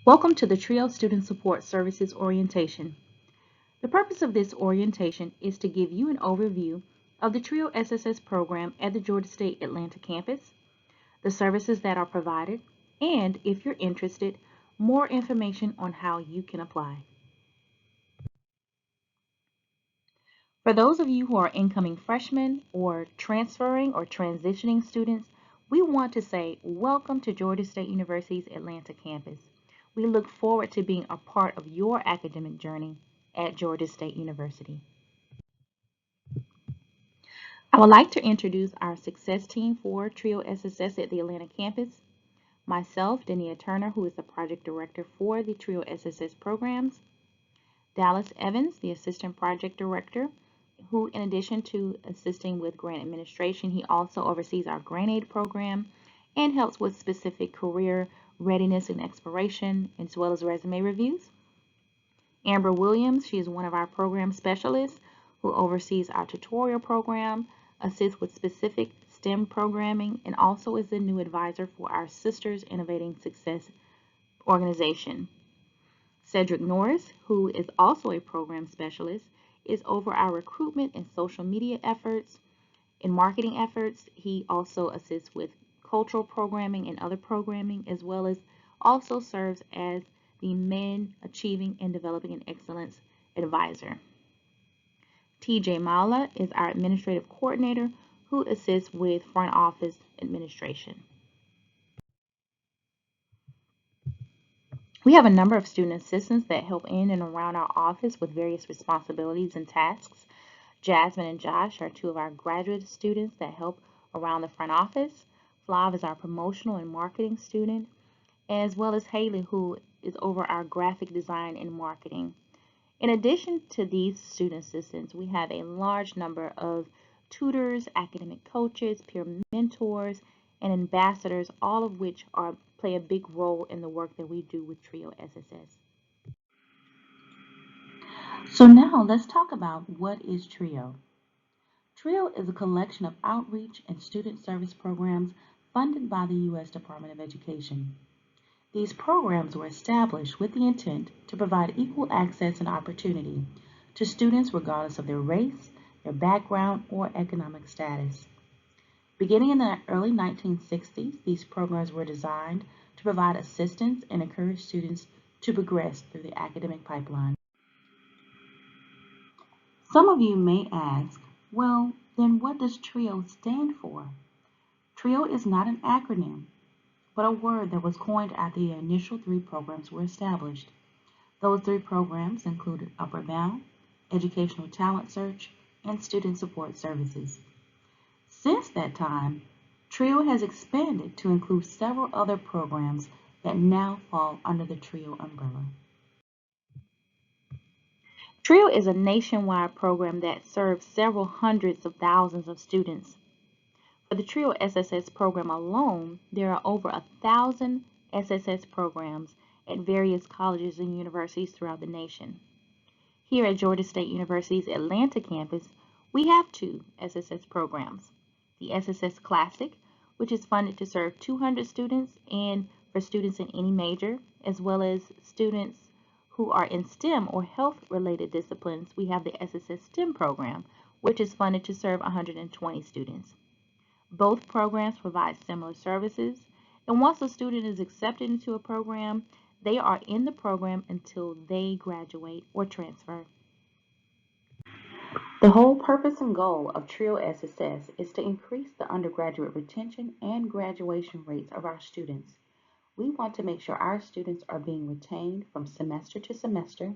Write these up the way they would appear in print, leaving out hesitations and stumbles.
Welcome to the TRIO Student Support Services Orientation. The purpose of this orientation is to give you an overview of the TRIO SSS program at the Georgia State Atlanta campus, the services that are provided, and if you're interested, more information on how you can apply. For those of you who are incoming freshmen or transferring or transitioning students, we want to say welcome to Georgia State University's Atlanta campus. We look forward to being a part of your academic journey at Georgia State University. I would like to introduce our success team for TRIO SSS at the Atlanta campus. Myself, Dania Turner, who is the project director for the TRIO SSS programs. Dallas Evans, the assistant project director, who in addition to assisting with grant administration, he also oversees our grant aid program and helps with specific career readiness and exploration, as well as resume reviews. Amber Williams, she is one of our program specialists who oversees our tutorial program, assists with specific STEM programming, and also is the new advisor for our Sisters Innovating Success organization. Cedric Norris, who is also a program specialist, is over our recruitment and social media efforts and marketing efforts. He also assists with cultural programming and other programming, as well as also serves as the Men Achieving and Developing an Excellence Advisor. TJ Mala is our administrative coordinator who assists with front office administration. We have a number of student assistants that help in and around our office with various responsibilities and tasks. Jasmine and Josh are two of our graduate students that help around the front office. Flav is our promotional and marketing student, as well as Haley, who is over our graphic design and marketing. In addition to these student assistants, we have a large number of tutors, academic coaches, peer mentors, and ambassadors, all of which play a big role in the work that we do with TRIO SSS. So now let's talk about what is TRIO. TRIO is a collection of outreach and student service programs funded by the U.S. Department of Education. These programs were established with the intent to provide equal access and opportunity to students regardless of their race, their background, or economic status. Beginning in the early 1960s, these programs were designed to provide assistance and encourage students to progress through the academic pipeline. Some of you may ask, well, then what does TRIO stand for? TRIO is not an acronym, but a word that was coined after the initial three programs were established. Those three programs included Upward Bound, Educational Talent Search, and Student Support Services. Since that time, TRIO has expanded to include several other programs that now fall under the TRIO umbrella. TRIO is a nationwide program that serves several hundreds of thousands of students. For the TRIO SSS program alone, there are over 1,000 SSS programs at various colleges and universities throughout the nation. Here at Georgia State University's Atlanta campus, we have two SSS programs. The SSS Classic, which is funded to serve 200 students and for students in any major, as well as students who are in STEM or health-related disciplines. We have the SSS STEM program, which is funded to serve 120 students. Both programs provide similar services, and once a student is accepted into a program, they are in the program until they graduate or transfer. The whole purpose and goal of TRIO SSS is to increase the undergraduate retention and graduation rates of our students. We want to make sure our students are being retained from semester to semester,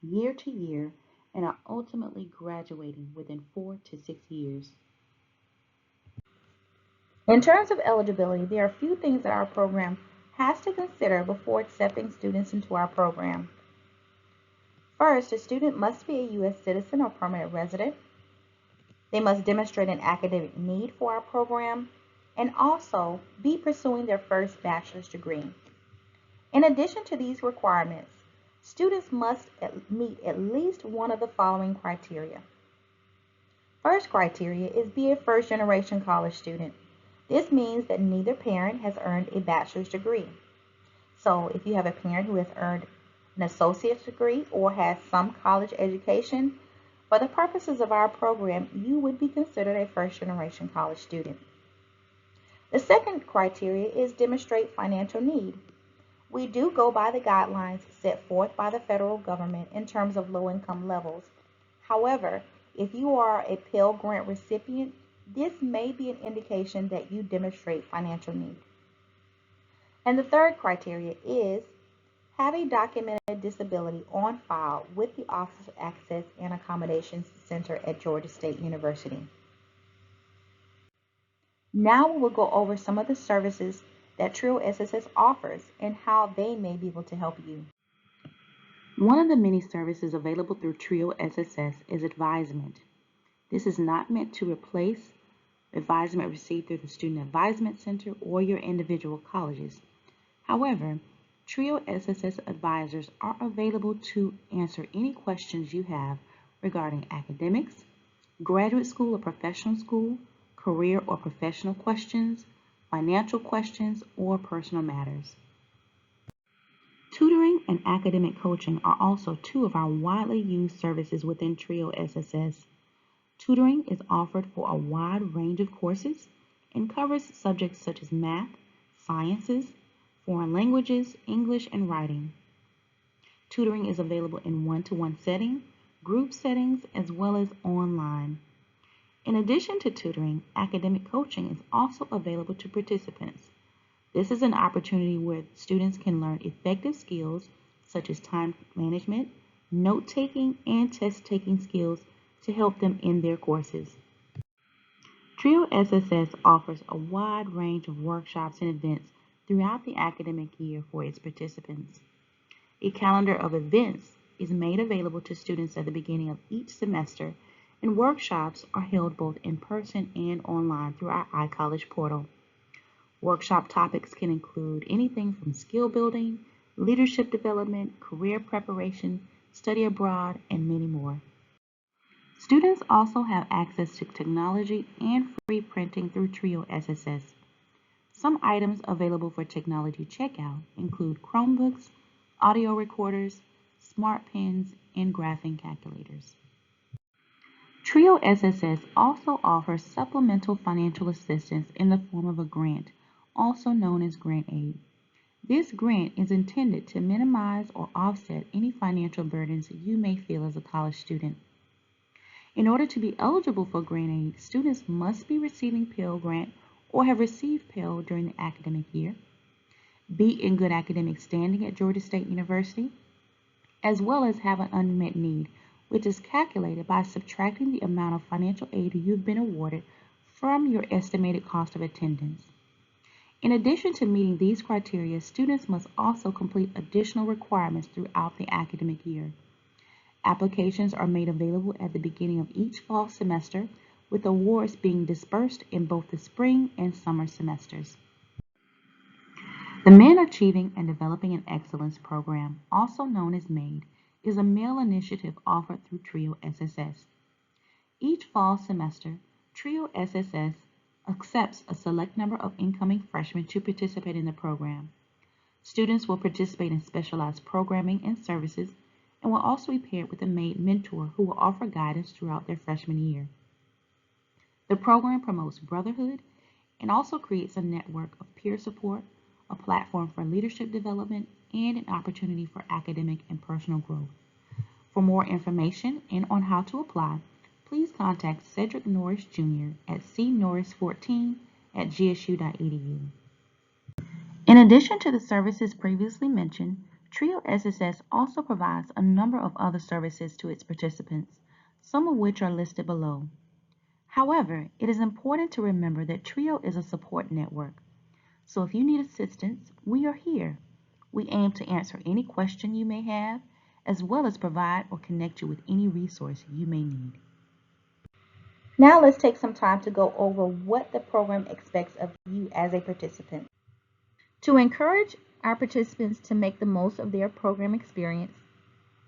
year to year, and are ultimately graduating within 4 to 6 years. In terms of eligibility, there are a few things that our program has to consider before accepting students into our program. First, a student must be a U.S. citizen or permanent resident. They must demonstrate an academic need for our program and also be pursuing their first bachelor's degree. In addition to these requirements, students must meet at least one of the following criteria. First criteria is be a first-generation college student. This means that neither parent has earned a bachelor's degree. So if you have a parent who has earned an associate's degree or has some college education, for the purposes of our program, you would be considered a first-generation college student. The second criteria is demonstrate financial need. We do go by the guidelines set forth by the federal government in terms of low-income levels. However, if you are a Pell Grant recipient, this may be an indication that you demonstrate financial need. And the third criteria is have a documented disability on file with the Office of Access and Accommodations Center at Georgia State University. Now we will go over some of the services that TRIO SSS offers and how they may be able to help you. One of the many services available through TRIO SSS is advisement. This is not meant to replace advisement received through the Student Advisement Center or your individual colleges. However, TRIO SSS advisors are available to answer any questions you have regarding academics, graduate school or professional school, career or professional questions, financial questions, or personal matters. Tutoring and academic coaching are also two of our widely used services within TRIO SSS. Tutoring is offered for a wide range of courses and covers subjects such as math, sciences, foreign languages, English, and writing. Tutoring is available in one-to-one setting, group settings, as well as online. In addition to tutoring, academic coaching is also available to participants. This is an opportunity where students can learn effective skills such as time management, note-taking, and test-taking skills to help them in their courses. TRIO SSS offers a wide range of workshops and events throughout the academic year for its participants. A calendar of events is made available to students at the beginning of each semester, and workshops are held both in person and online through our iCollege portal. Workshop topics can include anything from skill building, leadership development, career preparation, study abroad, and many more. Students also have access to technology and free printing through TRIO SSS. Some items available for technology checkout include Chromebooks, audio recorders, smart pens, and graphing calculators. TRIO SSS also offers supplemental financial assistance in the form of a grant, also known as grant aid. This grant is intended to minimize or offset any financial burdens you may feel as a college student. In order to be eligible for grant aid, students must be receiving Pell Grant or have received Pell during the academic year, be in good academic standing at Georgia State University, as well as have an unmet need, which is calculated by subtracting the amount of financial aid you've been awarded from your estimated cost of attendance. In addition to meeting these criteria, students must also complete additional requirements throughout the academic year. Applications are made available at the beginning of each fall semester, with awards being dispersed in both the spring and summer semesters. The Men Achieving and Developing an Excellence program, also known as MAID, is a male initiative offered through TRIO SSS. Each fall semester, TRIO SSS accepts a select number of incoming freshmen to participate in the program. Students will participate in specialized programming and services and will also be paired with a MAID mentor who will offer guidance throughout their freshman year. The program promotes brotherhood and also creates a network of peer support, a platform for leadership development, and an opportunity for academic and personal growth. For more information and on how to apply, please contact Cedric Norris Jr. at cnorris14@gsu.edu. In addition to the services previously mentioned, TRIO SSS also provides a number of other services to its participants, some of which are listed below. However, it is important to remember that TRIO is a support network. So if you need assistance, we are here. We aim to answer any question you may have, as well as provide or connect you with any resource you may need. Now let's take some time to go over what the program expects of you as a participant. To encourage our participants to make the most of their program experience,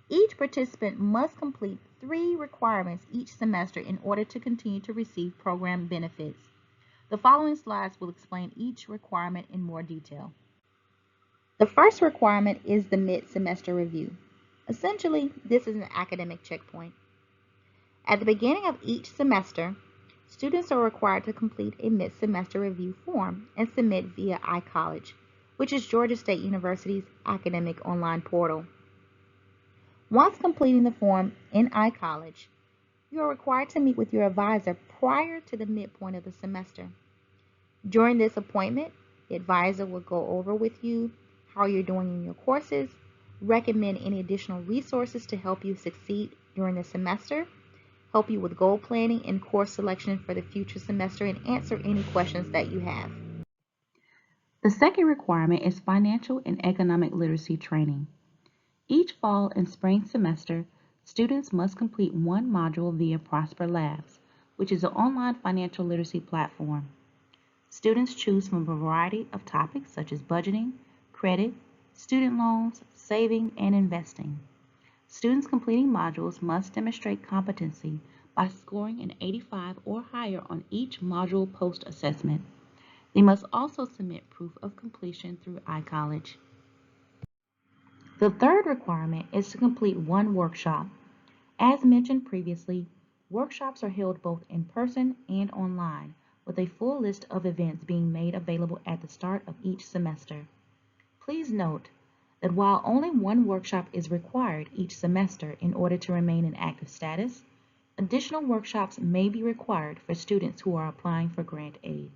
each participant must complete 3 requirements each semester in order to continue to receive program benefits. The following slides will explain each requirement in more detail. The first requirement is the mid-semester review. Essentially, this is an academic checkpoint. At the beginning of each semester, students are required to complete a mid-semester review form and submit via iCollege, which is Georgia State University's academic online portal. Once completing the form in iCollege, you are required to meet with your advisor prior to the midpoint of the semester. During this appointment, the advisor will go over with you how you're doing in your courses, recommend any additional resources to help you succeed during the semester, help you with goal planning and course selection for the future semester, and answer any questions that you have. The second requirement is financial and economic literacy training. Each fall and spring semester, students must complete one module via Prosper Labs, which is an online financial literacy platform. Students choose from a variety of topics such as budgeting, credit, student loans, saving, and investing. Students completing modules must demonstrate competency by scoring an 85 or higher on each module post-assessment. They must also submit proof of completion through iCollege. The third requirement is to complete one workshop. As mentioned previously, workshops are held both in person and online, with a full list of events being made available at the start of each semester. Please note that while only one workshop is required each semester in order to remain in active status, additional workshops may be required for students who are applying for grant aid.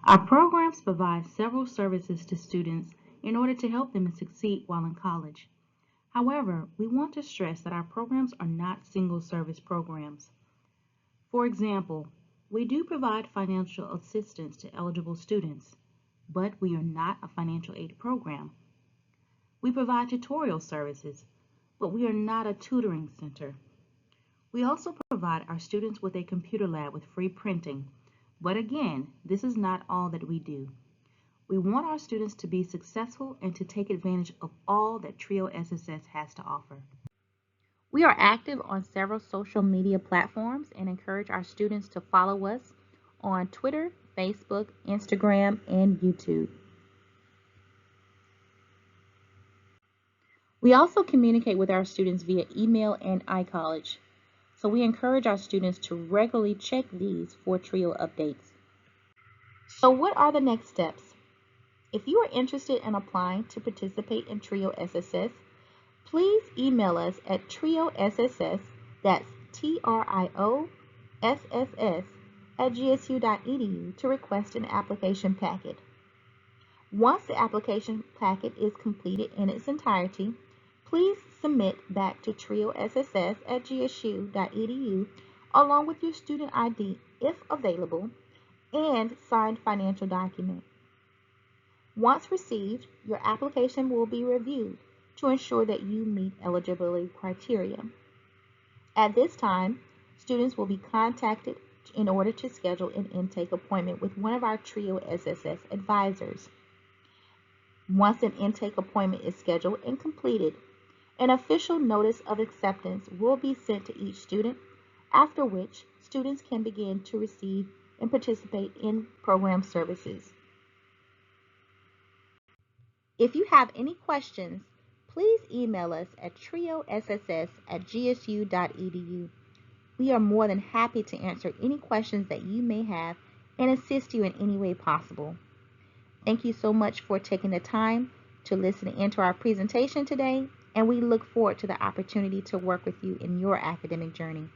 Our programs provide several services to students in order to help them succeed while in college. However, we want to stress that our programs are not single service programs. For example, we do provide financial assistance to eligible students, but we are not a financial aid program. We provide tutorial services, but we are not a tutoring center. We also provide our students with a computer lab with free printing, but again, this is not all that we do. We want our students to be successful and to take advantage of all that TRIO SSS has to offer. We are active on several social media platforms and encourage our students to follow us on Twitter, Facebook, Instagram, and YouTube. We also communicate with our students via email and iCollege, so we encourage our students to regularly check these for TRIO updates. So what are the next steps? If you are interested in applying to participate in TRIO SSS, please email us at triosss, that's TRIOSSS, @gsu.edu to request an application packet. Once the application packet is completed in its entirety, please submit back to triosss @gsu.edu along with your student ID if available and signed financial document. Once received, your application will be reviewed to ensure that you meet eligibility criteria. At this time, students will be contacted in order to schedule an intake appointment with one of our TRIO SSS advisors. Once an intake appointment is scheduled and completed, an official notice of acceptance will be sent to each student, after which students can begin to receive and participate in program services. If you have any questions, please email us at triosss@gsu.edu. We are more than happy to answer any questions that you may have and assist you in any way possible. Thank you so much for taking the time to listen into our presentation today, and we look forward to the opportunity to work with you in your academic journey.